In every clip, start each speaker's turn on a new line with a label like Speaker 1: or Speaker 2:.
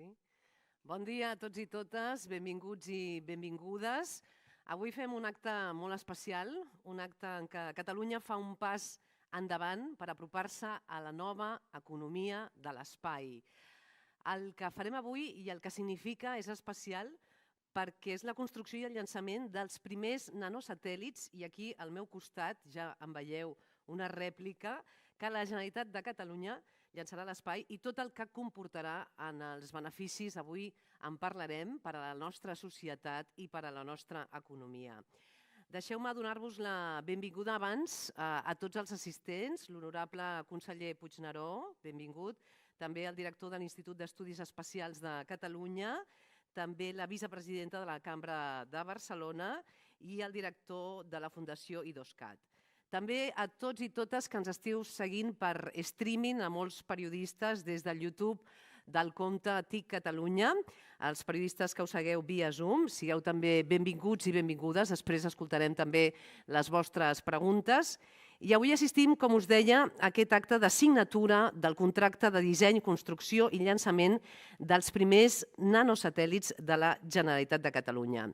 Speaker 1: Sí? Bon dia a tots i totes, benvinguts i benvingudes. Avui fem un acte molt especial, un acte en què Catalunya fa un pas endavant per apropar-se a la nova economia de l'espai. El que farem avui i el que significa és especial perquè és la construcció i el llançament dels primers nanosatèl·lits, i aquí al meu costat ja en veieu una rèplica que la Generalitat de Catalunya llançarà a l'espai i tot el que comportarà en els beneficis, avui en parlarem, per a la nostra societat i per a la nostra economia. Deixeu-me donar-vos la benvinguda abans a tots els assistents, l'honorable conseller Puigneró, benvingut, també el director de l'Institut d'Estudis Espacials de Catalunya, també la vicepresidenta de la Cambra de Barcelona i el director de la Fundació I2CAT. També a tots i totes que ens esteu seguint per streaming, a molts periodistes des del YouTube del compte TIC Catalunya, els periodistes que us segueu via Zoom, sigueu també benvinguts i benvingudes, després escoltarem també les vostres preguntes. I avui assistim, com us deia, a aquest acte de signatura del contracte de disseny, construcció i llançament dels primers nanosatèl·lits de la Generalitat de Catalunya.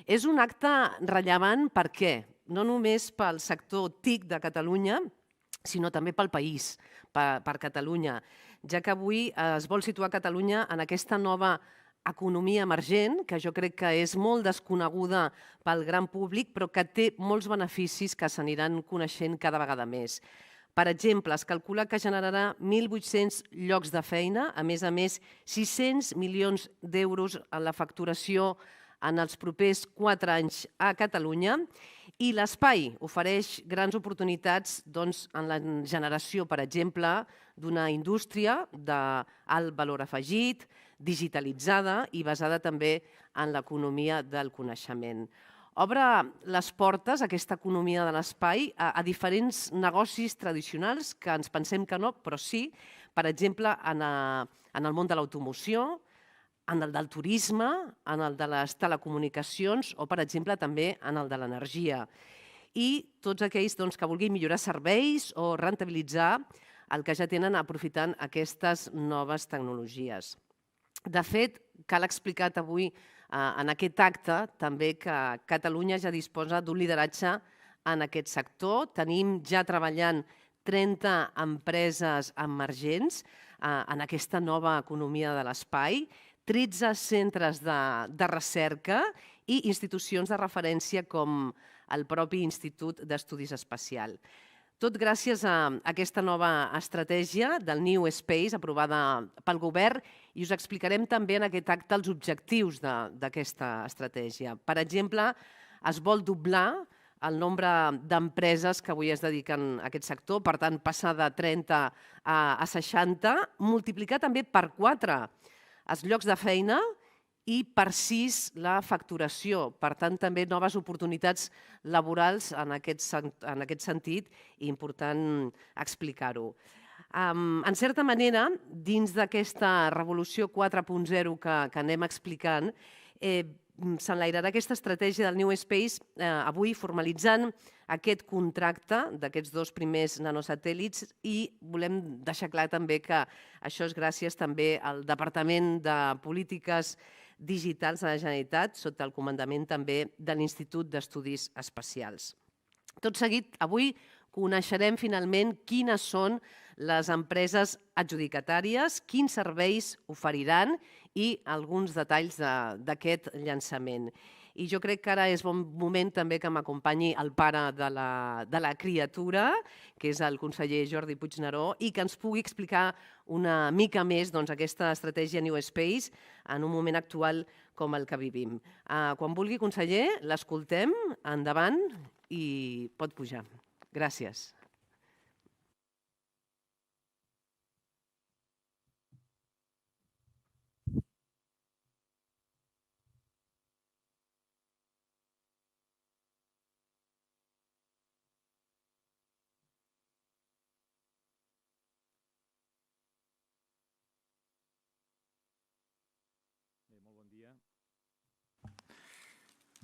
Speaker 1: És un acte rellevant per què? No només pel sector TIC de Catalunya, sinó també pel país, per Catalunya, ja que avui es vol situar Catalunya en aquesta nova economia emergent, que jo crec que és molt desconeguda pel gran públic, però que té molts beneficis que s'aniran coneixent cada vegada més. Per exemple, es calcula que generarà 1.800 llocs de feina, a més 600 milions d'euros en la facturació en els propers 4 anys a Catalunya, i l'espai ofereix grans oportunitats en la generació, per exemple, d'una indústria d'alt valor afegit, digitalitzada i basada també en l'economia del coneixement. Obre les portes, aquesta economia de l'espai, a diferents negocis tradicionals que ens pensem que no, però sí, per exemple, en el món de l'automoció, en el del turisme, en el de les telecomunicacions o, per exemple, també en el de l'energia. I tots aquells que vulguin millorar serveis o rentabilitzar el que ja tenen aprofitant aquestes noves tecnologies. De fet, cal explicar avui en aquest acte també que Catalunya ja disposa d'un lideratge en aquest sector. Tenim ja treballant 30 empreses emergents en aquesta nova economia de l'espai, 13 centres de recerca i institucions de referència com el propi Institut d'Estudis Espacials. Tot gràcies a aquesta nova estratègia del New Space aprovada pel govern, i us explicarem també en aquest acte els objectius d'aquesta estratègia. Per exemple, es vol doblar el nombre d'empreses que avui es dediquen a aquest sector, per tant, passar de 30 a 60, multiplicar també per 4 els llocs de feina i per 6 la facturació. Per tant, també noves oportunitats laborals en aquest sentit, i important explicar-ho. En certa manera, dins d'aquesta revolució 4.0 que anem explicant, s'enlairarà aquesta estratègia del New Space avui formalitzant aquest contracte d'aquests 2 primers nanosatèl·lits, i volem deixar clar també que això és gràcies també al Departament de Polítiques Digitals de la Generalitat, sota el comandament també de l'Institut d'Estudis Espacials. Tot seguit, avui coneixerem finalment quines són les empreses adjudicatàries, quins serveis oferiran i alguns detalls d'aquest llançament. I jo crec que ara és bon moment també que m'acompanyi el pare de la criatura, que és el conseller Jordi Puigneró, i que ens pugui explicar una mica més aquesta estratègia New Space en un moment actual com el que vivim. Quan vulgui, conseller, l'escoltem, endavant, i pot pujar. Gràcies.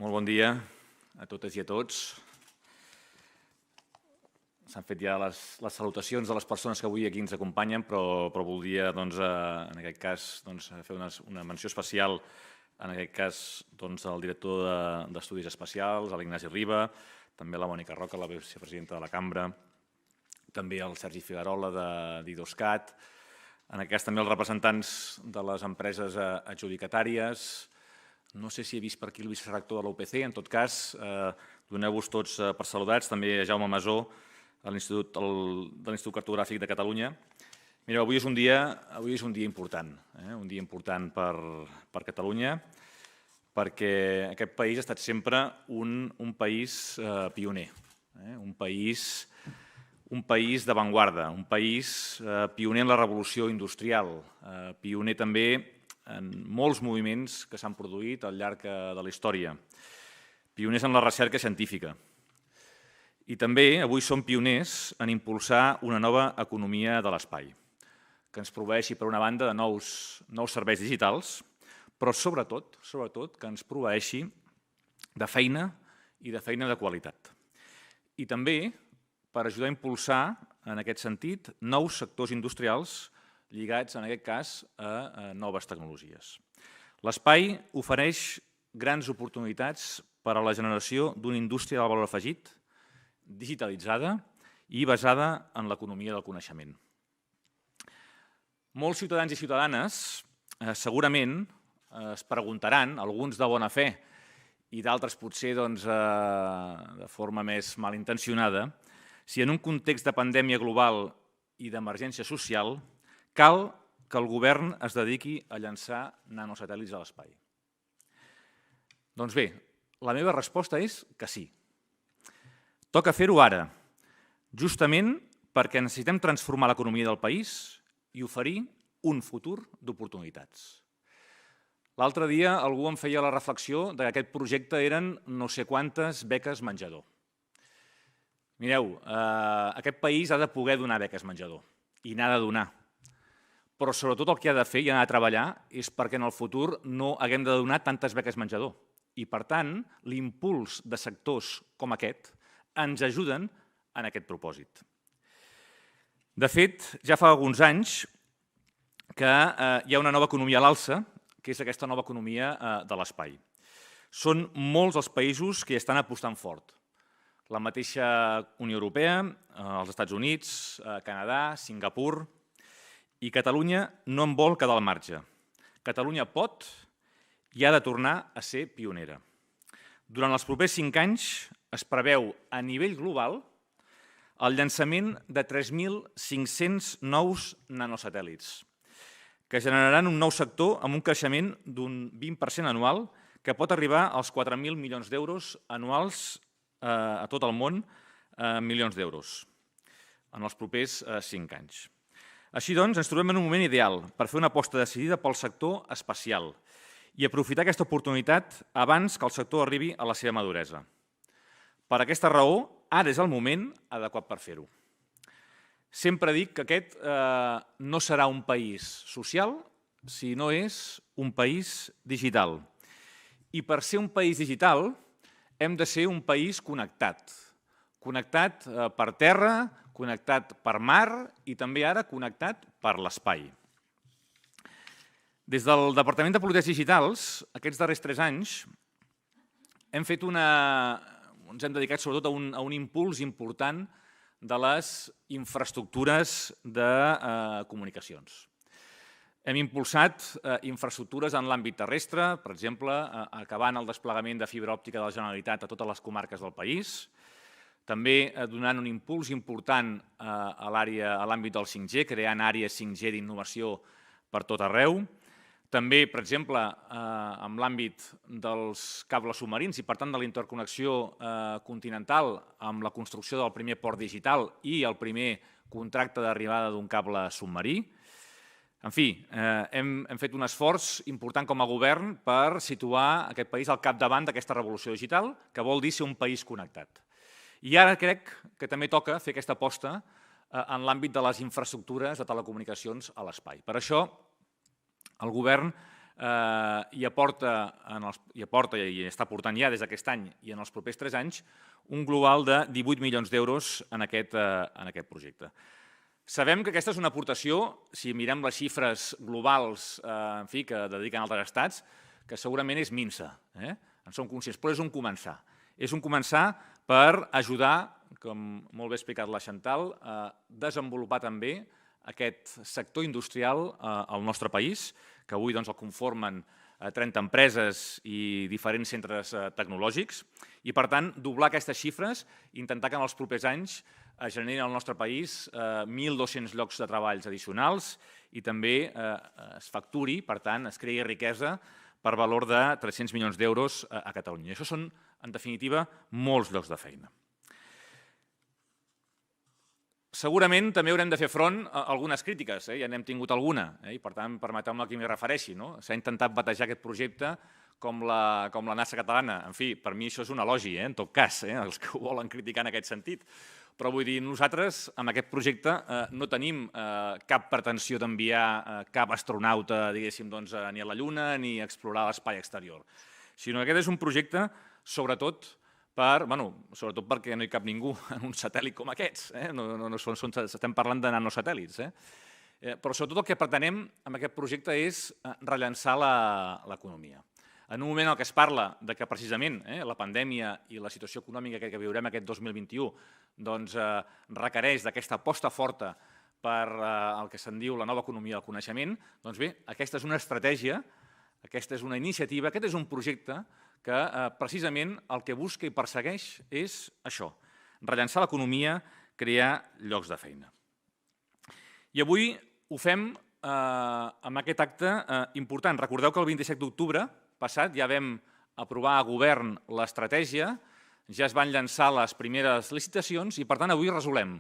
Speaker 2: Molt bon dia a totes i a tots. s'han fet ja les salutacions de les persones que avui aquí ens acompanyen, però voldria, en aquest cas, fer una menció especial, en aquest cas, al director d'Estudis Espacials, a l'Ignasi Riba, també a la Mònica Roca, la vicepresidenta de la Cambra, també al Sergi Figuerola d'Idoscat, en aquest cas també els representants de les empreses adjudicatàries. No sé si he vist per aquí el vicerector de l'UPC, en tot cas, doneu-vos tots per saludats, també a Jaume Masó, de l'Institut Cartogràfic de Catalunya. Mireu, avui és un dia important, un dia important per Catalunya, perquè aquest país ha estat sempre un país pioner, un país d'avantguarda, un país pioner en la revolució industrial, pioner també en molts moviments que s'han produït al llarg de la història, pioners en la recerca científica. I també avui som pioners en impulsar una nova economia de l'espai, que ens proveeixi, per una banda, de nous serveis digitals, però sobretot que ens proveeixi de feina i de feina de qualitat. I també per ajudar a impulsar, en aquest sentit, nous sectors industrials lligats, en aquest cas, a noves tecnologies. L'espai ofereix grans oportunitats per a la generació d'una indústria del valor afegit, digitalitzada i basada en l'economia del coneixement. Molts ciutadans i ciutadanes segurament es preguntaran, alguns de bona fe i d'altres potser de forma més malintencionada, si en un context de pandèmia global i d'emergència social cal que el govern es dediqui a llançar nanosatèl·lits a l'espai. Doncs bé, la meva resposta és que sí. Toca fer-ho ara, justament perquè necessitem transformar l'economia del país i oferir un futur d'oportunitats. L'altre dia algú em feia la reflexió que aquest projecte eren no sé quantes beques menjador. Mireu, aquest país ha de poder donar beques menjador i n'ha de donar. Però sobretot el que ha de fer i ha de treballar és perquè en el futur no haguem de donar tantes beques menjador. I per tant, l'impuls de sectors com aquest ens ajuden en aquest propòsit. De fet, ja fa alguns anys que hi ha una nova economia a l'alça, que és aquesta nova economia de l'espai. Són molts els països que hi estan apostant fort. La mateixa Unió Europea, els Estats Units, Canadà, Singapur, i Catalunya no en vol quedar al marge. Catalunya pot i ha de tornar a ser pionera. Durant els propers 5 anys es preveu a nivell global el llançament de 3.500 nous nanosatèl·lits, que generaran un nou sector amb un creixement d'un 20% anual que pot arribar als 4.000 milions d'euros anuals a tot el món, milions d'euros, en els propers 5 anys. Així doncs, ens trobem en un moment ideal per fer una aposta decidida pel sector espacial i aprofitar aquesta oportunitat abans que el sector arribi a la seva maduresa. Per aquesta raó, ara és el moment adequat per fer-ho. Sempre dic que aquest no serà un país social si no és un país digital. I per ser un país digital hem de ser un país connectat. Connectat per terra, connectat per mar i també ara connectat per l'espai. Des del Departament de Polítiques Digitals, aquests darrers 3 anys, ens hem dedicat sobretot a un impuls important de les infraestructures de comunicacions. Hem impulsat infraestructures en l'àmbit terrestre, per exemple, acabant el desplegament de fibra òptica de la Generalitat a totes les comarques del país, també donant un impuls important a l'àmbit del 5G, creant àrees 5G d'innovació per tot arreu. També, per exemple, en l'àmbit dels cables submarins i, per tant, de la interconnexió continental amb la construcció del primer port digital i el primer contracte d'arribada d'un cable submarí. En fi, hem fet un esforç important com a govern per situar aquest país al capdavant d'aquesta revolució digital, que vol dir ser un país connectat. I ara crec que també toca fer aquesta aposta en l'àmbit de les infraestructures de telecomunicacions a l'espai. Per això, el govern i aporta i està aportant ja des d'aquest any i en els propers 3 anys un global de 18 milions d'euros en aquest projecte. Sabem que aquesta és una aportació, si mirem les xifres globals que dediquen altres estats, que segurament és minsa, en som conscients, però és un començar. És un començar per ajudar, com molt bé ha explicat la Chantal, a desenvolupar també aquest sector industrial al nostre país, que avui el conformen 30 empreses i diferents centres tecnològics, i per tant doblar aquestes xifres i intentar que en els propers anys es generin al nostre país 1.200 llocs de treball addicionals i també es facturi, per tant, es creï riquesa per valor de 300 milions d'euros a Catalunya. Això són, en definitiva, molts llocs de feina. Segurament també haurem de fer front a algunes crítiques, ja n'hem tingut alguna, i per tant, permeteu-me que m'hi refereixi. S'ha intentat batejar aquest projecte com la NASA catalana. En fi, per mi això és un elogi, en tot cas, els que ho volen criticar en aquest sentit. Però vull dir, nosaltres amb aquest projecte no tenim cap pretensió d'enviar cap astronauta, diguéssim, ni a la Lluna ni a explorar l'espai exterior, sinó que aquest és un projecte sobretot perquè no hi cap ningú en un satèl·lit com aquests, estem parlant de nanosatèl·lits, però sobretot el que pretenem amb aquest projecte és rellançar l'economia. En un moment en què es parla que precisament la pandèmia i la situació econòmica que viurem aquest 2021 requereix d'aquesta aposta forta per el que se'n diu la nova economia del coneixement, doncs bé, aquesta és una estratègia, aquesta és una iniciativa, aquest és un projecte que precisament el que busca i persegueix és això, rellançar l'economia, crear llocs de feina. I avui ho fem amb aquest acte important. Recordeu que el 27 d'octubre passat ja vam aprovar a govern l'estratègia, ja es van llançar les primeres licitacions i per tant avui resolem.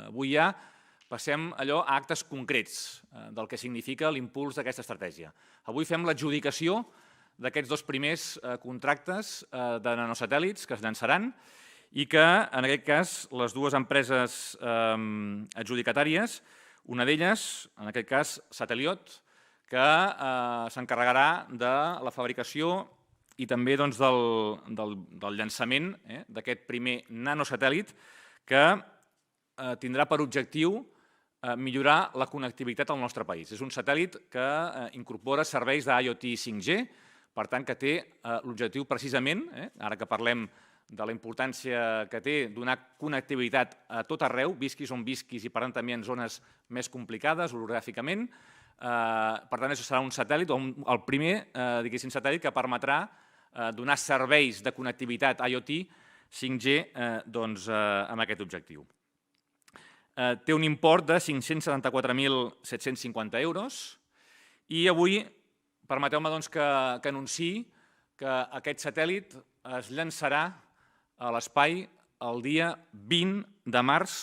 Speaker 2: Avui ja passem allò a actes concrets del que significa l'impuls d'aquesta estratègia. Avui fem l'adjudicació d'aquests 2 primers contractes de nanosatèl·lits que es llançaran i que, en aquest cas, les 2 empreses adjudicatàries, una d'elles, en aquest cas, Sateliot, que s'encarregarà de la fabricació i també del llançament d'aquest primer nanosatèl·lit que tindrà per objectiu millorar la connectivitat al nostre país. És un satèl·lit que incorpora serveis d'IoT 5G, per tant, que té l'objectiu precisament, ara que parlem de la importància que té donar connectivitat a tot arreu, visquis on visquis i per tant també en zones més complicades orogràficament. Per tant, això serà un satèl·lit, el primer satèl·lit que permetrà donar serveis de connectivitat IoT 5G amb aquest objectiu. Té un import de 574.750 euros i avui permeteu-me que anunciï que aquest satèl·lit es llançarà a l'espai el dia 20 de març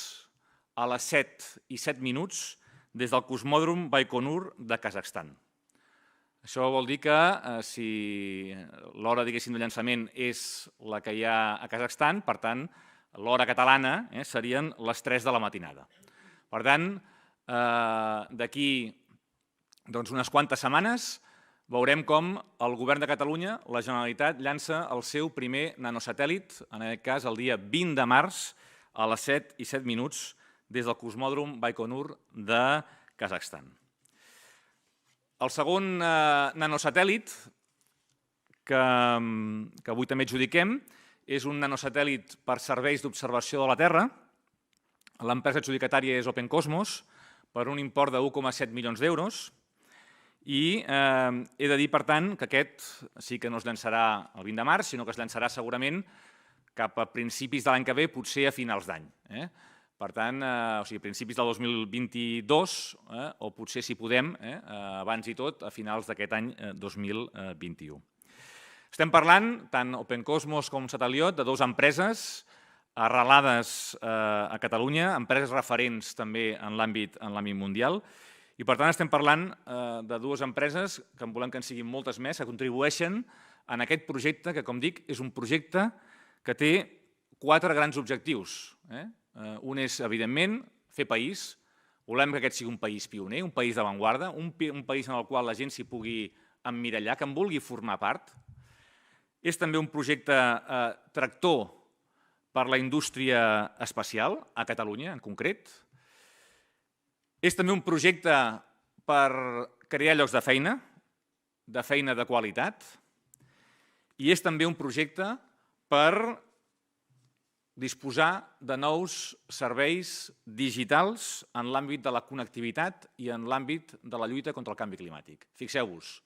Speaker 2: a les 7:07 des del cosmòdrom Baikonur de Kazakhstan. Això vol dir que si l'hora de llançament és la que hi ha a Kazakhstan, per tant, l'hora catalana serien les 3 de la matinada. Per tant, d'aquí unes quantes setmanes veurem com el Govern de Catalunya, la Generalitat, llança el seu primer nanosatèl·lit, en aquest cas el dia 20 de març a les 7:07 des del cosmòdrom Baikonur de Kazakhstan. El segon nanosatèl·lit que avui també adjudiquem és un nanosatèl·lit per serveis d'observació de la Terra. L'empresa adjudicatària és OpenCosmos per un import de 1,7 milions d'euros i he de dir, per tant, que aquest sí que no es llançarà el 20 de març, sinó que es llançarà segurament cap a principis de l'any que ve, potser a finals d'any. Per tant, a principis del 2022 o potser, si podem, abans i tot, a finals d'aquest any 2021. Estem parlant, tant OpenCosmos com Sateliot, de 2 empreses arrelades a Catalunya, empreses referents també en l'àmbit mundial, i per tant estem parlant de 2 empreses que volem que en siguin moltes més, que contribueixen en aquest projecte que, com dic, és un projecte que té 4 grans objectius. Un és, evidentment, fer país. Volem que aquest sigui un país pioner, un país d'avantguarda, un país en el qual la gent s'hi pugui emmirallar, que en vulgui formar part. És també un projecte tractor per la indústria espacial, a Catalunya en concret. És també un projecte per crear llocs de feina de qualitat, i és també un projecte per disposar de nous serveis digitals en l'àmbit de la connectivitat i en l'àmbit de la lluita contra el canvi climàtic. Fixeu-vos,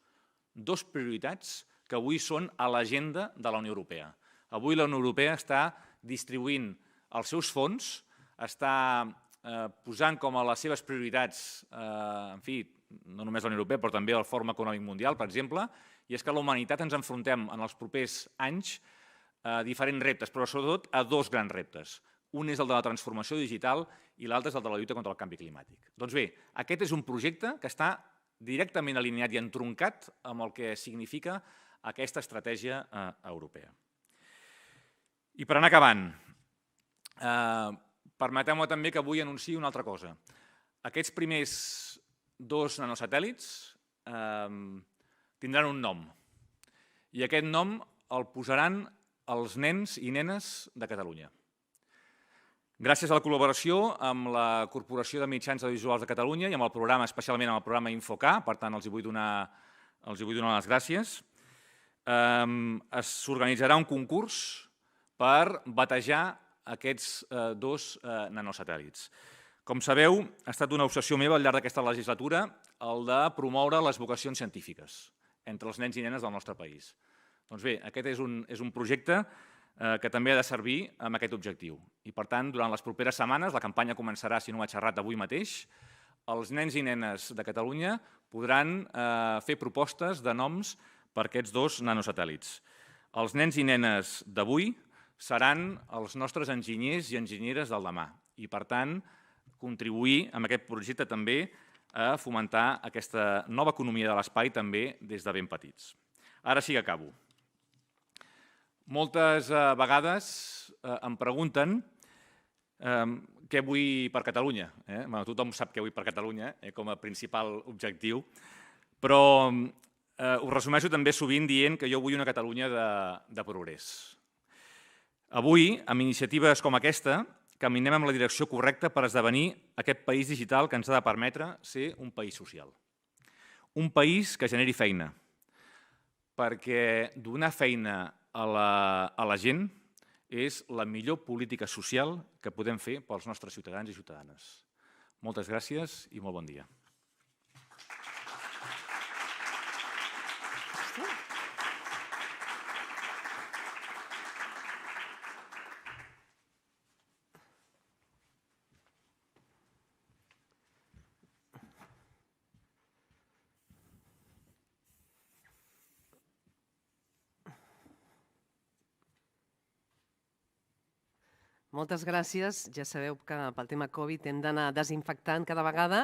Speaker 2: dues prioritats que avui són a l'agenda de la Unió Europea. Avui la Unió Europea està distribuint els seus fons, està posant com a les seves prioritats, en fi, no només la Unió Europea, però també el Fòrum Econòmic Mundial, per exemple, i és que la humanitat ens enfrontem en els propers anys a diferents reptes, però sobretot a dos grans reptes. Un és el de la transformació digital i l'altre és el de la lluita contra el canvi climàtic. Doncs bé, aquest és un projecte que està directament alineat i entroncat amb el que significa aquesta estratègia europea. I per anar acabant, permeteu-me també que avui anunciï una altra cosa. Aquests primers 2 nanosatèl·lits tindran un nom, i aquest nom el posaran els nens i nenes de Catalunya. Gràcies a la col·laboració amb la Corporació de Mitjans Audiovisuals de Catalunya i amb el programa, especialment amb el programa Infok, per tant els vull donar les gràcies, s'organitzarà un concurs per batejar aquests 2 nanosatèl·lits. Com sabeu, ha estat una obsessió meva al llarg d'aquesta legislatura el de promoure les vocacions científiques entre els nens i nenes del nostre país. Doncs bé, aquest és un projecte que també ha de servir amb aquest objectiu. I, per tant, durant les properes setmanes, la campanya començarà, si no ho ha xerrat, avui mateix, els nens i nenes de Catalunya podran fer propostes de noms per aquests 2 nanosatèl·lits. Els nens i nenes d'avui seran els nostres enginyers i enginyeres del demà i, per tant, contribuir amb aquest projecte també a fomentar aquesta nova economia de l'espai també des de ben petits. Ara sí que acabo. Moltes vegades em pregunten què vull per Catalunya. Tothom sap què vull per Catalunya com a principal objectiu, però ho resumeixo també sovint dient que jo vull una Catalunya de progrés. Avui, amb iniciatives com aquesta, caminem en la direcció correcta per esdevenir aquest país digital que ens ha de permetre ser un país social. Un país que generi feina, perquè donar feina a la gent és la millor política social que podem fer pels nostres ciutadans i ciutadanes. Moltes gràcies i molt bon dia.
Speaker 1: Moltes gràcies. Ja sabeu que pel tema Covid hem d'anar desinfectant cada vegada.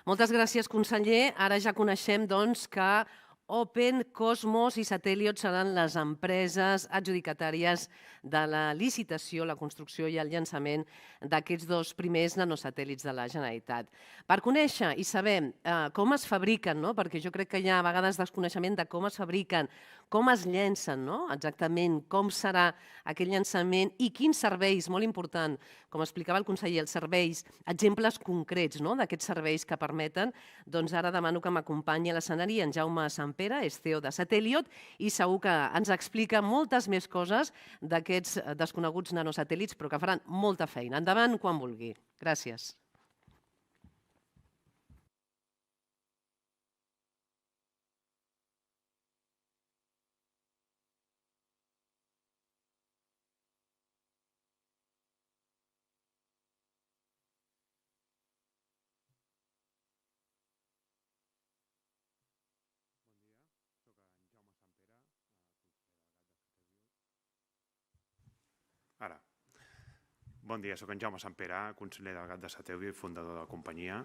Speaker 1: Moltes gràcies, conseller. Ara ja coneixem doncs, que Open, Cosmos i Satelliot seran les empreses adjudicatàries de la licitació, la construcció i el llançament d'aquests 2 primers nanosatèl·lits de la Generalitat. Per conèixer i saber com es fabriquen, perquè jo crec que hi ha a vegades desconeixement de com es fabriquen, com es llencen, exactament com serà aquell llançament i quins serveis, molt important, com explicava el conseller, els serveis, exemples concrets d'aquests serveis que permeten, doncs ara demano que m'acompanyi a l'escenari en Jaume Sampere, és CEO de Satelliot, i segur que ens explica moltes més coses d'aquests desconeguts nanosatèl·lits, però que faran molta feina. Endavant quan vulgui. Gràcies.
Speaker 3: Ara. Bon dia, soc en Jaume Sampere, conseller delegat de Satelliot i fundador de la companyia.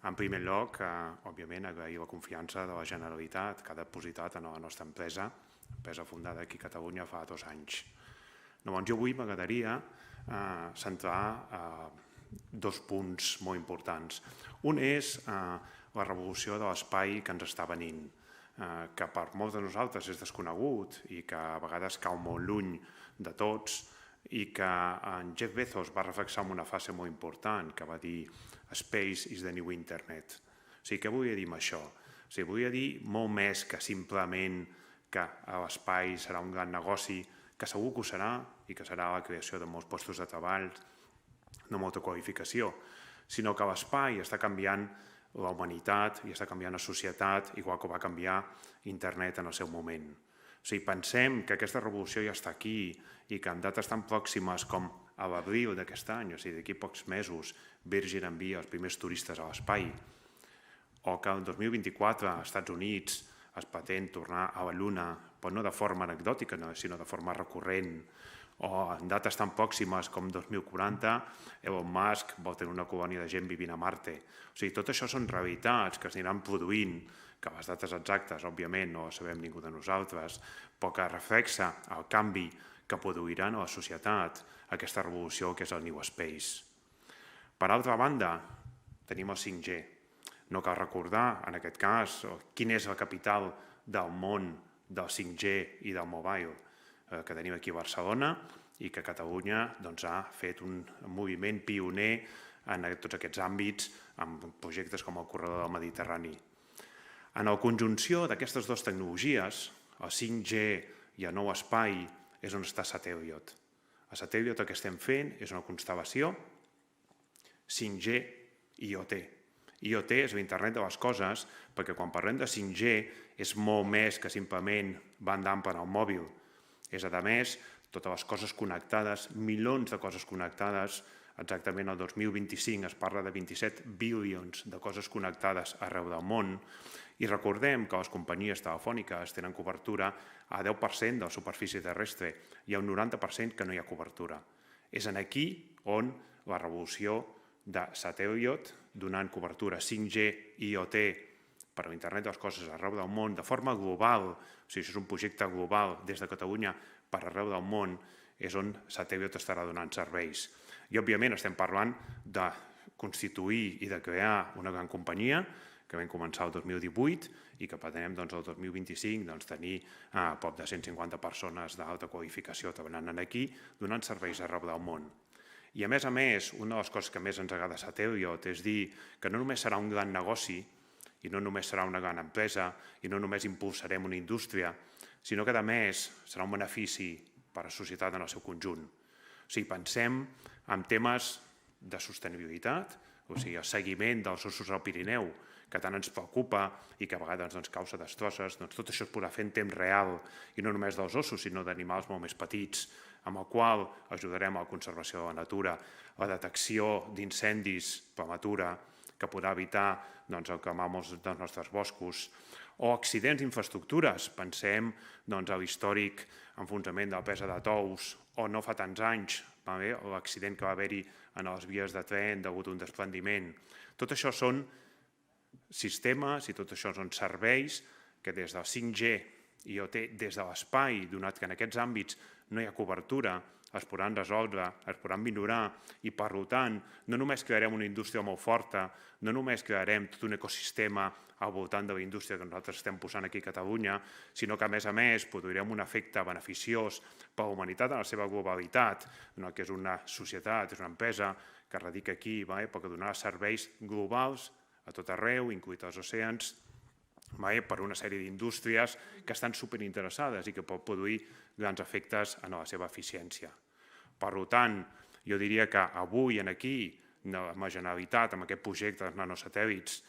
Speaker 3: En primer lloc, òbviament, agrair la confiança de la Generalitat que ha depositat en la nostra empresa fundada aquí a Catalunya fa 2 anys. Llavors, jo avui m'agradaria centrar 2 punts molt importants. Un és la revolució de l'espai que ens està venint. que per molts de nosaltres és desconegut i que a vegades cau molt lluny de tots, i que en Jeff Bezos va reflexar en una fase molt important, que va dir "Space is the new internet". O sigui, què volia dir amb això? O sigui, volia dir molt més que simplement que l'espai serà un gran negoci, que segur que ho serà, i que serà la creació de molts llocs de treball, de molta qualificació, sinó que l'espai està canviant la humanitat i està canviant la societat, igual que va canviar internet en el seu moment. O sigui, pensem que aquesta revolució ja està aquí i que en dates tan pròximes com a l'abril d'aquest any, o sigui, d'aquí pocs mesos, Virgin envia els primers turistes a l'espai, o que el 2024 als Estats Units es pretén tornar a la Lluna, però no de forma anecdòtica, sinó de forma recurrent, o en dates tan pròximes com 2040, Elon Musk vol tenir una colònia de gent vivint a Marte. O sigui, tot això són realitats que es aniran produint, que les dates exactes, òbviament, no les sabem ningú de nosaltres, però que reflexa el canvi que produiran a la societat aquesta revolució que és el New Space. Per altra banda, tenim el 5G. No cal recordar, en aquest cas, quin és el capital del món del 5G i del mobile que tenim aquí a Barcelona i que Catalunya ha fet un moviment pioner en tots aquests àmbits amb projectes com el Corredor del Mediterrani. En la conjunció d'aquestes dues tecnologies, el 5G i el nou espai, és on està Satèl·liot. A Satèl·liot el que estem fent és una constel·lació 5G IoT. IoT és l'internet de les coses, perquè quan parlem de 5G és molt més que simplement banda ampla en el mòbil. És, a més, totes les coses connectades, milions de coses connectades. Exactament el 2025 es parla de 27 bilions de coses connectades arreu del món. I recordem que les companyies telefòniques tenen cobertura a 10% de la superfície terrestre i a un 90% que no hi ha cobertura. És aquí on la revolució de Satèl·liot, donant cobertura 5G i IoT per a l'internet de les coses arreu del món de forma global, o sigui, això és un projecte global des de Catalunya per arreu del món, és on Satèl·liot estarà donant serveis. I, òbviament, estem parlant de constituir i de crear una gran companyia que vam començar el 2018 i que pretenem el 2025 tenir prop de 150 persones d'alta qualificació treballant aquí, donant serveis arreu del món. I, a més, una de les coses que més ens agrada a Satèl·liot és dir que no només serà un gran negoci i no només serà una gran empresa i no només impulsarem una indústria, sinó que, a més, serà un benefici per a la societat en el seu conjunt. O sigui, pensem en temes de sostenibilitat, o sigui, el seguiment dels ossos al Pirineu, que tant ens preocupa i que a vegades causa destrosses, tot això es podrà fer en temps real, i no només dels ossos, sinó d'animals molt més petits, amb el qual ajudarem a la conservació de la natura, la detecció d'incendis prematura, que podrà evitar el cremar molts dels nostres boscos, o accidents d'infraestructures. Pensem en l'històric enfonsament de la presa de Tous, o no fa tants anys l'accident que va haver-hi en les vies de tren degut a un desprendiment. Tot això són sistemes i tot això són serveis que des del 5G IoT, des de l'espai, donat que en aquests àmbits no hi ha cobertura, es podran resoldre, es podran millorar i, per tant, no només crearem una indústria molt forta, no només crearem tot un ecosistema al voltant de la indústria que nosaltres estem posant aquí a Catalunya, sinó que, a més, produirem un efecte beneficiós per a la humanitat en la seva globalitat, que és una societat, és una empresa que radica aquí perquè donarà serveis globals a tot arreu, incloïts els oceans, per una sèrie d'indústries que estan superinteressades i que pot produir grans efectes en la seva eficiència. Per tant, jo diria que avui aquí, amb la Generalitat, amb aquest projecte dels nanosatèl·lits,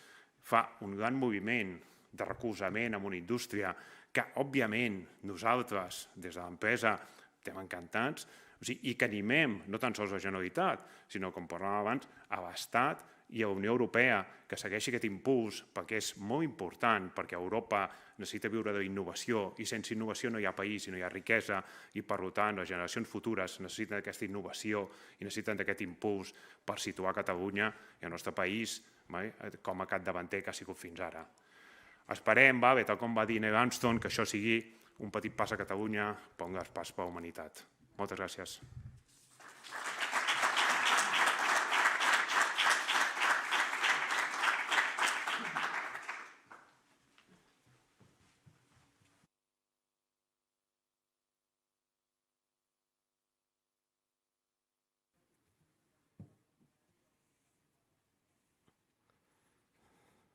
Speaker 3: fa un gran moviment de recolzament en una indústria que, òbviament, nosaltres, des de l'empresa, estem encantats i que animem no tan sols a la Generalitat, sinó, com parlàvem abans, a l'Estat i a la Unió Europea, que segueixi aquest impuls, perquè és molt important, perquè Europa necessita viure d'innovació i sense innovació no hi ha país i no hi ha riquesa i, per tant, les generacions futures necessiten aquesta innovació i necessiten aquest impuls per situar Catalunya i el nostre país com a capdavanter que ha sigut fins ara. Esperem, tal com va dir Neil Armstrong, que això sigui un petit pas a Catalunya per un gran pas per a la humanitat. Moltes gràcies.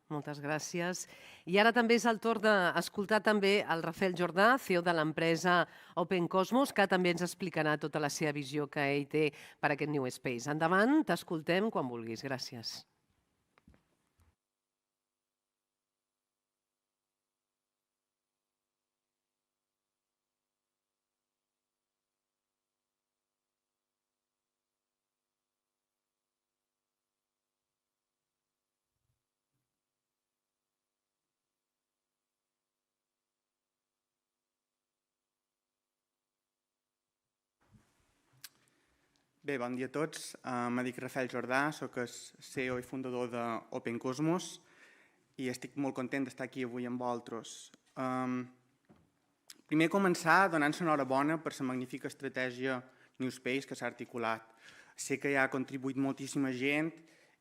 Speaker 1: Moltes gràcies. I ara també és el torn d'escoltar també el Rafael Jordà, CEO de l'empresa Open Cosmos, que també ens explicarà tota la seva visió que ell té per aquest New Space. Endavant, t'escoltem quan vulguis. Gràcies.
Speaker 4: Bé, bon dia a tots. Em dic Rafael Jordà, soc el CEO i fundador d'Open Cosmos i estic molt content d'estar aquí avui amb vosaltres. Primer començar donant-se enhorabona per la magnífica estratègia New Space que s'ha articulat. Sé que hi ha contribuït moltíssima gent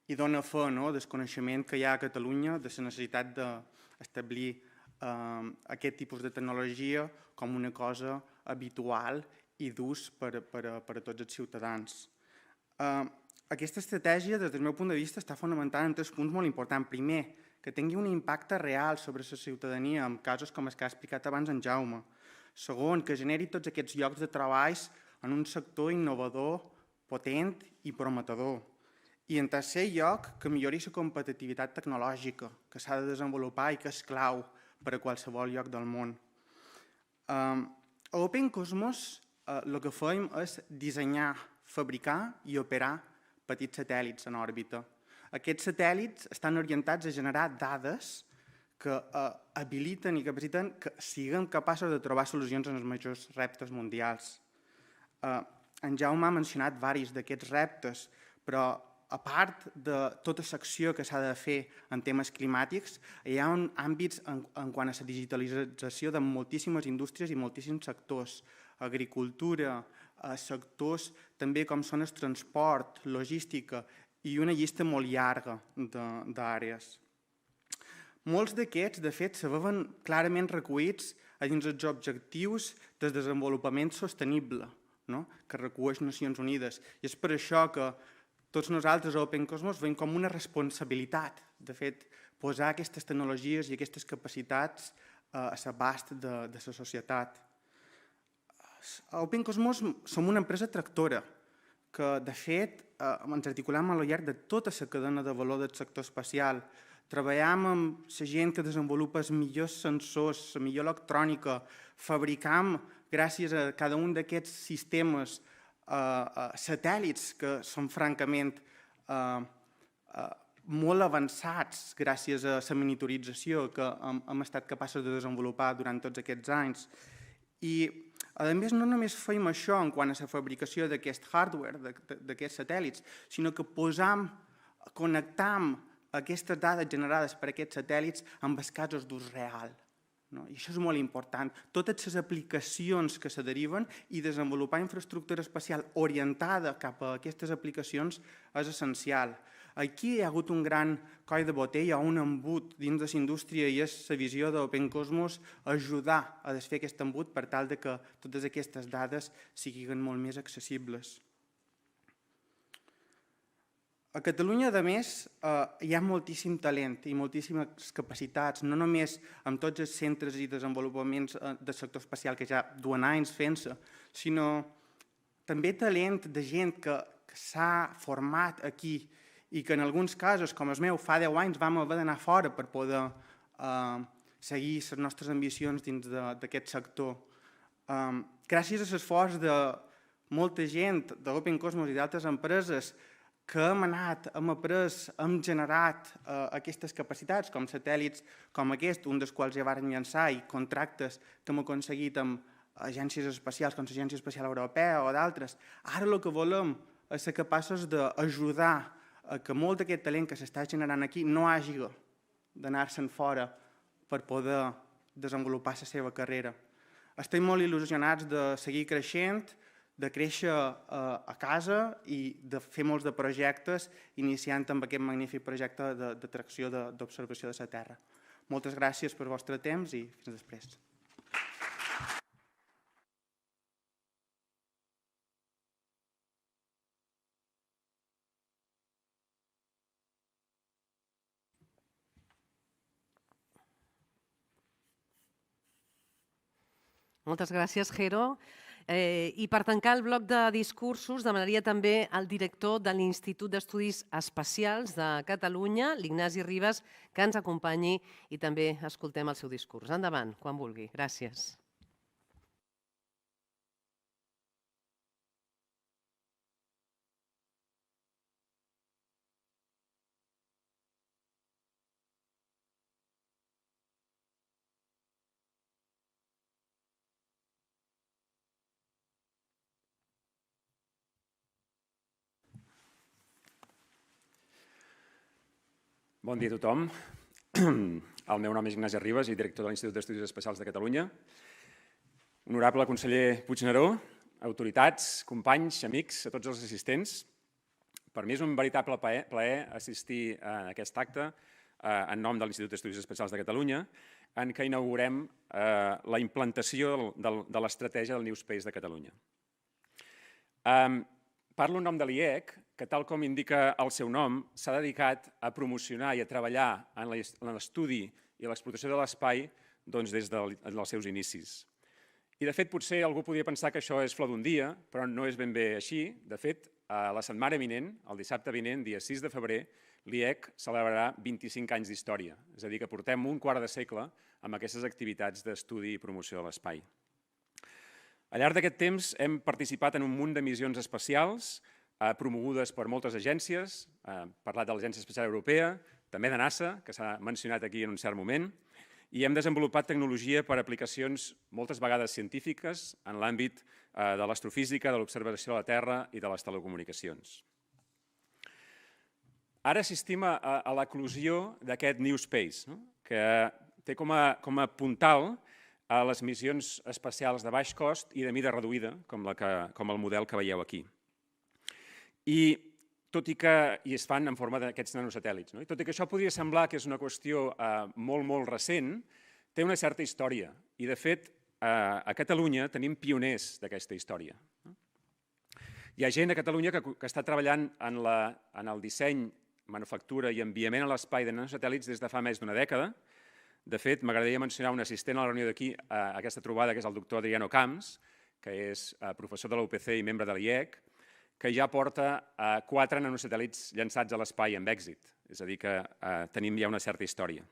Speaker 4: i dona fe del coneixement que hi ha a Catalunya de la necessitat d'establir aquest tipus de tecnologia com una cosa habitual i d'ús per a tots els ciutadans. Aquesta estratègia, des del meu punt de vista, està fonamentada en 3 punts molt importants. Primer, que tingui un impacte real sobre la ciutadania, en casos com els que ha explicat abans en Jaume. Segon, que generi tots aquests llocs de treball en un sector innovador, potent i prometedor. I en tercer lloc, que millori la competitivitat tecnològica, que s'ha de desenvolupar i que és clau per a qualsevol lloc del món. A Open Cosmos el que fem és dissenyar, fabricar i operar petits satèl·lits en òrbita. Aquests satèl·lits estan orientats a generar dades que habiliten i capaciten que siguem capaços de trobar solucions en els majors reptes mundials. En Jaume ha mencionat diversos d'aquests reptes, però a part de tota l'acció que s'ha de fer en temes climàtics, hi ha àmbits en quant a la digitalització de moltíssimes indústries i moltíssims sectors, agricultura, sectors també com són el transport, logística i una llista molt llarga d'àrees. Molts d'aquests, de fet, se veuen clarament recollits a dins els objectius del desenvolupament sostenible, que recull Nacions Unides. I és per això que tots nosaltres a Open Cosmos veiem com una responsabilitat, de fet, posar aquestes tecnologies i aquestes capacitats a l'abast de la societat. A Open Cosmos som una empresa tractora que, de fet, ens articulem a lo llarg de tota la cadena de valor del sector espacial. Treballem amb la gent que desenvolupa els millors sensors, la millor electrònica, fabricam, gràcies a cada un d'aquests sistemes, satèl·lits que són francament molt avançats gràcies a la monitorització que hem estat capaços de desenvolupar durant tots aquests anys. I, a més, no només fem això en quant a la fabricació d'aquest hardware, d'aquests satèl·lits, sinó que connectam aquestes dades generades per aquests satèl·lits amb els casos d'ús real. I això és molt important. Totes les aplicacions que se deriven i desenvolupar infraestructura espacial orientada cap a aquestes aplicacions és essencial. Aquí hi ha hagut un gran coll de botella, un embut dins de la indústria i és la visió d'Open Cosmos ajudar a desfer aquest embut per tal que totes aquestes dades siguin molt més accessibles. A Catalunya, a més, hi ha moltíssim talent i moltíssimes capacitats, no només amb tots els centres i desenvolupaments del sector espacial que ja duen anys fent-se, sinó també talent de gent que s'ha format aquí i que en alguns casos, com el meu, fa 10 anys vam haver d'anar fora per poder seguir les nostres ambicions dins d'aquest sector. Gràcies a l'esforç de molta gent d'Open Cosmos i d'altres empreses que hem anat, hem après, hem generat aquestes capacitats, com satèl·lits com aquest, un dels quals ja varen llançar, i contractes que hem aconseguit amb agències espacials com l'Agència Espacial Europea o d'altres. Ara el que volem és ser capaços d'ajudar a que molt d'aquest talent que s'està generant aquí no hagi d'anar-se'n fora per poder desenvolupar la seva carrera. Estem molt il·lusionats de seguir creixent, de créixer a casa i de fer molts de projectes, iniciant amb aquest magnífic projecte d'atracció d'observació de la Terra. Moltes gràcies pel vostre temps i fins després.
Speaker 1: Moltes gràcies, Jero. I per tancar el bloc de discursos, demanaria també al director de l'Institut d'Estudis Espacials de Catalunya, l'Ignasi Ribas, que ens acompanyi i també escoltem el seu discurs. Endavant, quan vulgui. Gràcies.
Speaker 5: Bon dia a tothom. El meu nom és Ignasi Ribas i director de l'Institut d'Estudis Espacials de Catalunya. Honorable conseller Puigneró, autoritats, companys, amics, a tots els assistents. Per mi és un veritable plaer assistir a aquest acte en nom de l'Institut d'Estudis Espacials de Catalunya, en què inaugurem la implantació de l'estratègia del New Space de Catalunya. Parlo en nom de l'IEC, que tal com indica el seu nom, s'ha dedicat a promocionar i a treballar en l'estudi i l'explotació de l'espai des dels seus inicis. I de fet potser algú podria pensar que això és flor d'un dia, però no és ben bé així. De fet, la setmana vinent, el dissabte vinent, dia 6 de febrer, l'IEC celebrarà 25 anys d'història. És a dir, que portem un quart de segle amb aquestes activitats d'estudi i promoció de l'espai. Al llarg d'aquest temps hem participat en un munt de missions espacials promogudes per moltes agències, hem parlat de l'Agència Espacial Europea, també de NASA, que s'ha mencionat aquí en un cert moment, i hem desenvolupat tecnologia per a aplicacions moltes vegades científiques en l'àmbit de l'astrofísica, de l'observació de la Terra i de les telecomunicacions. Ara assistim a l'eclosió d'aquest New Space, que té com a puntal a les missions espacials de baix cost i de mida reduïda, com el model que veieu aquí. I tot i que es fan en forma d'aquests nanosatèl·lits. Tot i que això podria semblar que és una qüestió molt recent, té una certa història. I, de fet, a Catalunya tenim pioners d'aquesta història. Hi ha gent a Catalunya que està treballant en el disseny, manufactura i enviament a l'espai de nanosatèl·lits des de fa més d'una dècada. De fet, m'agradaria mencionar un assistent a la reunió d'aquí, a aquesta trobada, que és el doctor Adriano Camps, que és professor de la UPC i membre de l'IEC, que ja porta 4 nanosatèl·lits llançats a l'espai amb èxit. És a dir, que tenim ja una certa història.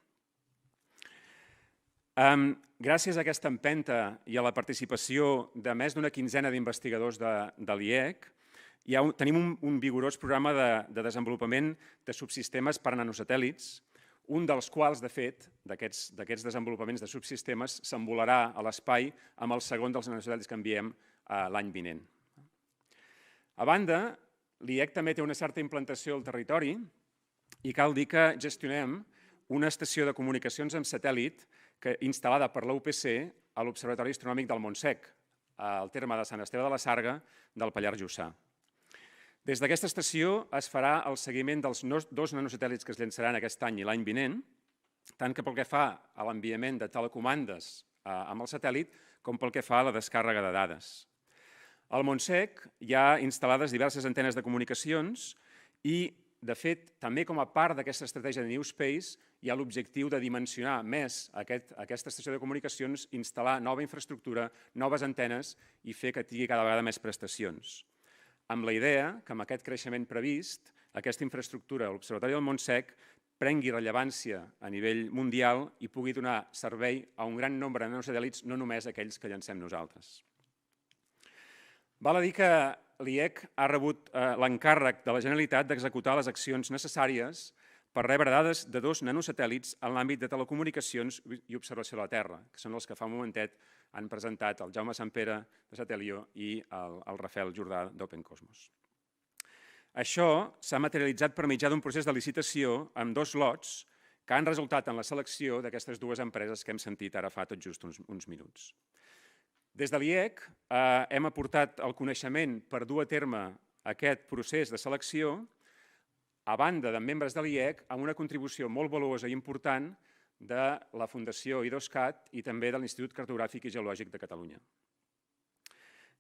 Speaker 5: Gràcies a aquesta empenta i a la participació de més d'una quinzena d'investigadors de l'IEC, tenim un vigorós programa de desenvolupament de subsistemes per a nanosatèl·lits, un dels quals, de fet, d'aquests desenvolupaments de subsistemes, s'envolarà a l'espai amb el segon dels nanosatèl·lits que enviem l'any vinent. A banda, l'IEC també té una certa implantació al territori i cal dir que gestionem una estació de comunicacions amb satèl·lit instal·lada per la UPC a l'Observatori Astronòmic del Montsec, al terme de Sant Esteve de la Sarga del Pallars Jussà. Des d'aquesta estació es farà el seguiment dels 2 nanosatèl·lits que es llançaran aquest any i l'any vinent, tant que pel que fa a l'enviament de telecomandes amb el satèl·lit com pel que fa a la descàrrega de dades. Al Montsec hi ha instal·lades diverses antenes de comunicacions i, de fet, també com a part d'aquesta estratègia de New Space hi ha l'objectiu de dimensionar més aquesta estació de comunicacions, instal·lar nova infraestructura, noves antenes i fer que tingui cada vegada més prestacions. Amb la idea que amb aquest creixement previst, aquesta infraestructura, l'Observatori del Montsec, prengui rellevància a nivell mundial i pugui donar servei a un gran nombre de nanosatèl·lits, no només aquells que llancem nosaltres. Val a dir que l'IEC ha rebut l'encàrrec de la Generalitat d'executar les accions necessàries per rebre dades de 2 nanosatèl·lits en l'àmbit de telecomunicacions i observació de la Terra, que són els que fa un momentet han presentat el Jaume Sampere de Satelio i el Rafael Jordà d'OpenCosmos. Això s'ha materialitzat per mitjà d'un procés de licitació amb 2 lots que han resultat en la selecció d'aquestes 2 empreses que hem sentit ara fa tot just uns minuts. Des de l'IEC hem aportat el coneixement per dur a terme aquest procés de selecció a banda de membres de l'IEC amb una contribució molt valuosa i important de la Fundació I2CAT i també de l'Institut Cartogràfic i Geològic de Catalunya.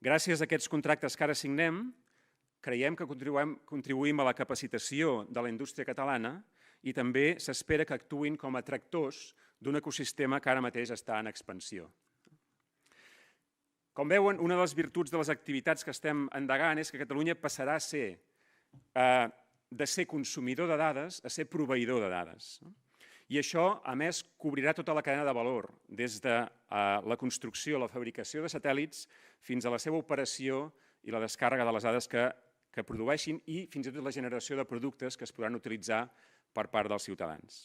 Speaker 5: Gràcies a aquests contractes que ara signem, creiem que contribuïm a la capacitació de la indústria catalana i també s'espera que actuïn com a tractors d'un ecosistema que ara mateix està en expansió. Com veuen, una de les virtuts de les activitats que estem endegant és que Catalunya passarà a ser, de ser consumidor de dades a ser proveïdor de dades. I això, a més, cobrirà tota la cadena de valor, des de la construcció, la fabricació de satèl·lits, fins a la seva operació i la descàrrega de les dades que produeixin i fins i tot la generació de productes que es podran utilitzar per part dels ciutadans.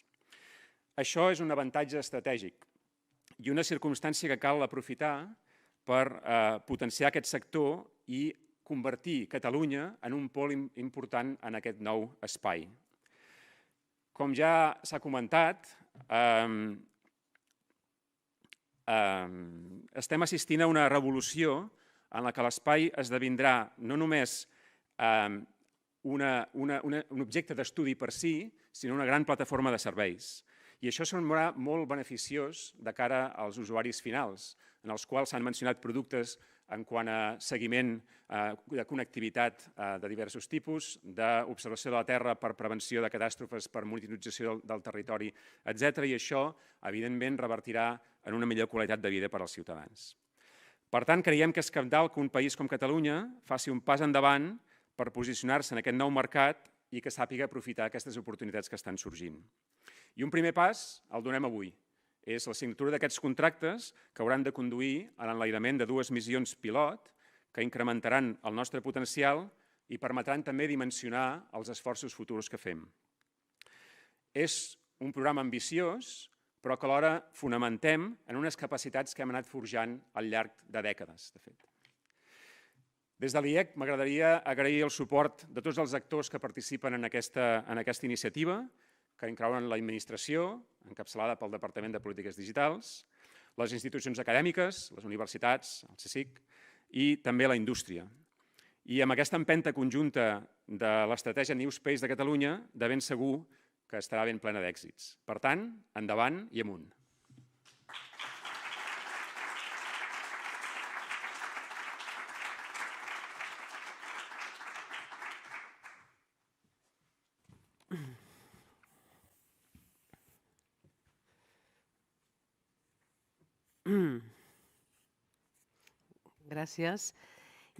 Speaker 5: Això és un avantatge estratègic i una circumstància que cal aprofitar per potenciar aquest sector i convertir Catalunya en un pol important en aquest nou espai. Com ja s'ha comentat, estem assistint a una revolució en la que l'espai esdevindrà no només un objecte d'estudi per si, sinó una gran plataforma de serveis. I això serà molt beneficiós de cara als usuaris finals, en els quals s'han mencionat productes en quant a seguiment de connectivitat de diversos tipus, d'observació de la Terra per prevenció de catàstrofes, per monitorització del territori, etc. I això, evidentment, revertirà en una millor qualitat de vida per als ciutadans. Per tant, creiem que és cabdal que un país com Catalunya faci un pas endavant per posicionar-se en aquest nou mercat i que sàpiga aprofitar aquestes oportunitats que estan sorgint. I un primer pas el donem avui. És la signatura d'aquests contractes que hauran de conduir a l'enlairament de 2 missions pilot que incrementaran el nostre potencial i permetran també dimensionar els esforços futurs que fem. És un programa ambiciós, però que alhora fonamentem en unes capacitats que hem anat forjant al llarg de dècades, de fet. Des de l'IEC m'agradaria agrair el suport de tots els actors que participen en aquesta iniciativa, que inclouen l'administració, encapçalada pel Departament de Polítiques Digitals, les institucions acadèmiques, les universitats, el CSIC, i també la indústria. I amb aquesta empenta conjunta de l'estratègia New Space de Catalunya, de ben segur que estarà ben plena d'èxits. Per tant, endavant i amunt.
Speaker 1: Gràcies.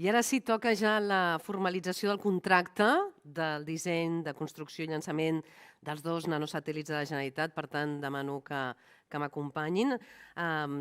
Speaker 1: I ara sí toca ja la formalització del contracte del disseny, de construcció i llançament dels 2 nanosatèl·lits de la Generalitat. Per tant, demano que m'acompanyin.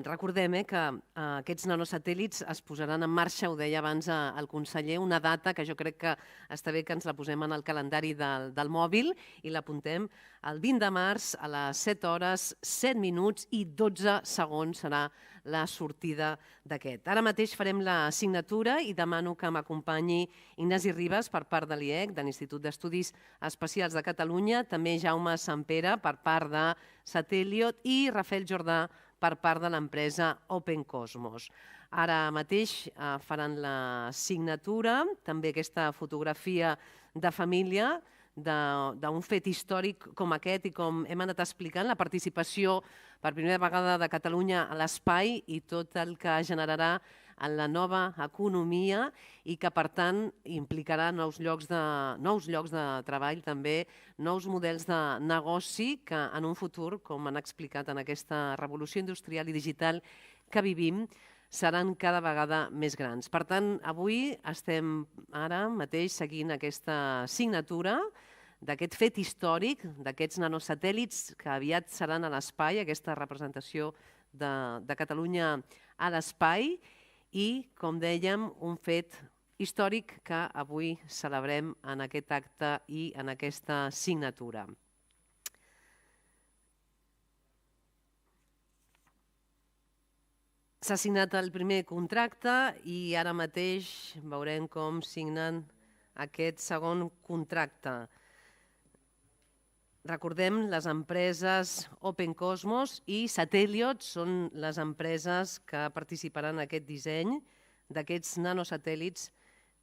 Speaker 1: Recordem que aquests nanosatèl·lits es posaran en marxa, ho deia abans el conseller, una data que jo crec que està bé que ens la posem en el calendari del mòbil i l'apuntem el 20 de març a les 7 hores, 7 minuts i 12 segons serà la sortida d'aquest. Ara mateix farem la signatura i demano que m'acompanyi Ignasi Ribas per part de l'IEC, de l'Institut d'Estudis Espacials de Catalunya, també Jaume Sampere per part de Satelliot i Rafael Jordà per part de l'empresa Open Cosmos. Ara mateix faran la signatura, també aquesta fotografia de família d'un fet històric com aquest i com hem anat explicant, la participació per primera vegada de Catalunya a l'espai i tot el que generarà en la nova economia i que, per tant, implicarà nous llocs de treball, també nous models de negoci que en un futur, com han explicat en aquesta revolució industrial i digital que vivim, seran cada vegada més grans. Per tant, avui estem ara mateix seguint aquesta signatura d'aquest fet històric, d'aquests nanosatèl·lits que aviat seran a l'espai, aquesta representació de Catalunya a l'espai i, com dèiem, un fet històric que avui celebrem en aquest acte i en aquesta signatura. S'ha signat el primer contracte i ara mateix veurem com signen aquest segon contracte. Recordem, les empreses Open Cosmos i Satelliot són les empreses que participaran en aquest disseny d'aquests nanosatèl·lits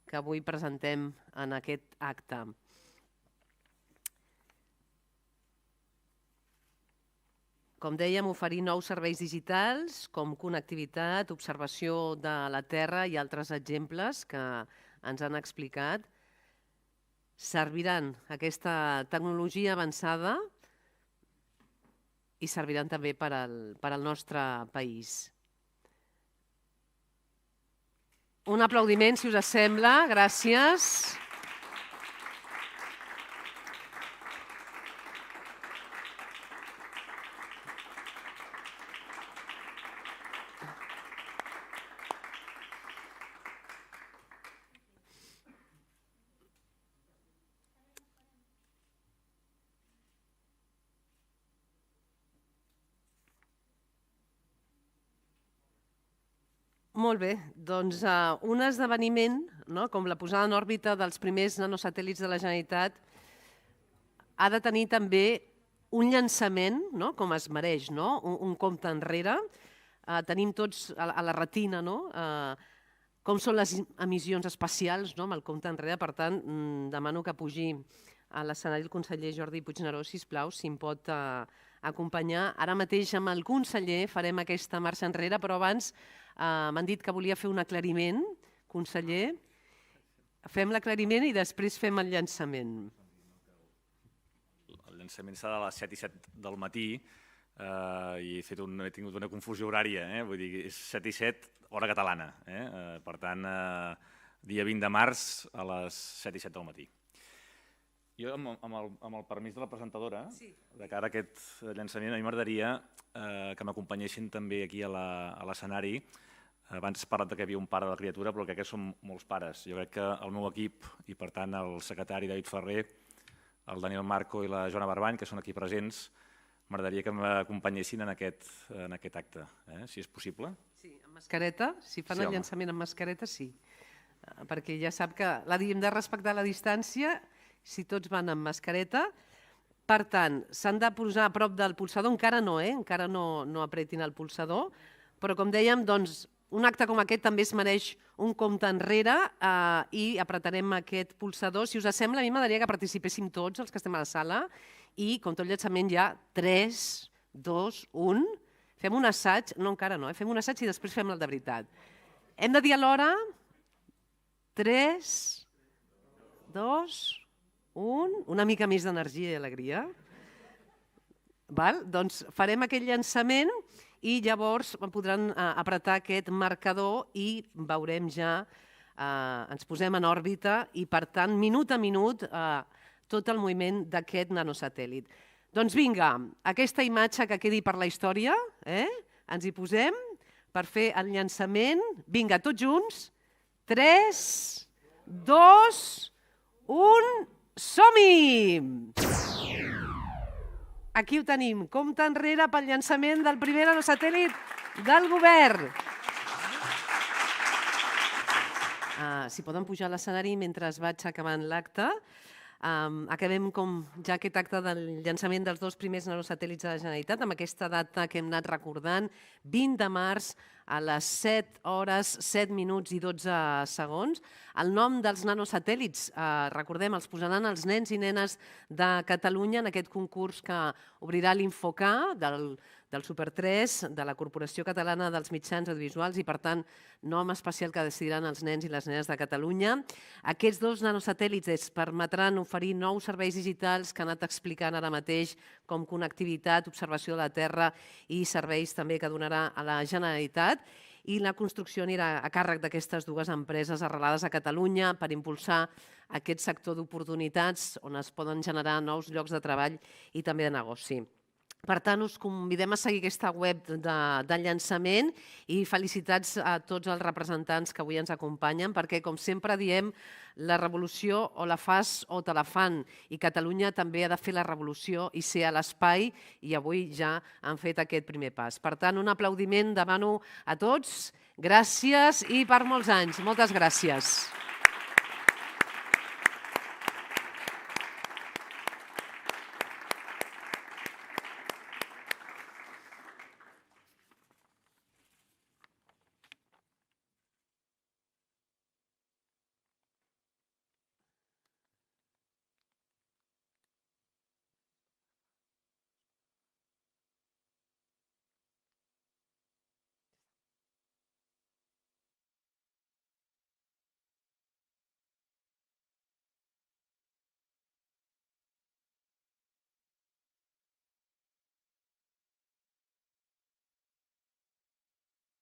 Speaker 1: que avui presentem en aquest acte. Com dèiem, oferir nous serveis digitals com connectivitat, observació de la Terra i altres exemples que ens han explicat. Serviran aquesta tecnologia avançada i serviran també per al nostre país. Un aplaudiment, si us sembla. Gràcies. Molt bé, doncs un esdeveniment, com la posada en òrbita dels primers nanosatèl·lits de la Generalitat, ha de tenir també un llançament, com es mereix, un compte enrere. Tenim tots a la retina com són les emissions espacials amb el compte enrere. Per tant, demano que pugi a l'escenari el conseller Jordi Puigneró, sisplau, si em pot acompanyar. Ara mateix amb el conseller farem aquesta marxa enrere, però abans m'han dit que volia fer un aclariment. Conseller, fem l'aclariment i després fem el llançament.
Speaker 2: El llançament serà a les 7:07 del matí i he tingut una confusió horària, vull dir, és 7:07 hora catalana. Per tant, dia 20 de març a les 7:07 del matí. Jo, amb el permís de la presentadora, de cara a aquest llançament, a mi m'agradaria que m'acompanyessin també aquí a l'escenari. Abans has parlat que hi havia un pare de la criatura, però crec que som molts pares. Jo crec que el meu equip, i per tant el secretari David Ferrer, el Daniel Marco i la Joana Barbany, que són aquí presents, m'agradaria que m'acompanyessin en aquest acte, si és possible.
Speaker 1: Sí, amb mascareta. Si fan el llançament amb mascareta, sí. Perquè ja sap que hem de respectar la distància si tots van amb mascareta. Per tant, s'han de posar a prop del pulsador. Encara no apretin el pulsador. Però, com dèiem, doncs, un acte com aquest també es mereix un compte enrere i apretarem aquest pulsador. Si us sembla, a mi m'agradaria que participéssim tots els que estem a la sala i, com tot llançament, ja 3, 2, 1. Fem un assaig. No, encara no. Fem un assaig i després fem el de veritat. Hem de dir alhora 3, 2, 1. Una mica més d'energia i alegria. Doncs farem aquest llançament i llavors podran apretar aquest marcador i veurem ja, ens posem en òrbita i, per tant, minut a minut, tot el moviment d'aquest nanosatèl·lit. Doncs vinga, aquesta imatge que quedi per la història, ens hi posem per fer el llançament. Vinga, tots junts. 3, 2, 1, som-hi! Aquí ho tenim, compte enrere pel llançament del primer nanosatèl·lit del govern. Si poden pujar a l'escenari mentre vaig acabant l'acte. Acabem ja aquest acte del llançament dels 2 primers nanosatèl·lits de la Generalitat, amb aquesta data que hem anat recordant, 20 de març a les 7 hores, 7 minuts i 12 segons. El nom dels nanosatèl·lits, recordem, els posaran els nens i nenes de Catalunya en aquest concurs que obrirà l'Infocà del Super3, de la Corporació Catalana dels Mitjans Audiovisuals i, per tant, nom especial que decidiran els nens i les nenes de Catalunya. Aquests 2 nanosatèl·lits es permetran oferir nous serveis digitals que han anat explicant ara mateix, com connectivitat, observació de la Terra i serveis també que donarà a la Generalitat. I la construcció anirà a càrrec d'aquestes 2 empreses arrelades a Catalunya per impulsar aquest sector d'oportunitats on es poden generar nous llocs de treball i també de negoci. Per tant, us convidem a seguir aquesta web del llançament i felicitats a tots els representants que avui ens acompanyen perquè, com sempre diem, la revolució o la fas o te la fan i Catalunya també ha de fer la revolució i ser a l'espai i avui ja han fet aquest primer pas. Per tant, un aplaudiment demano a tots. Gràcies i per molts anys. Moltes gràcies.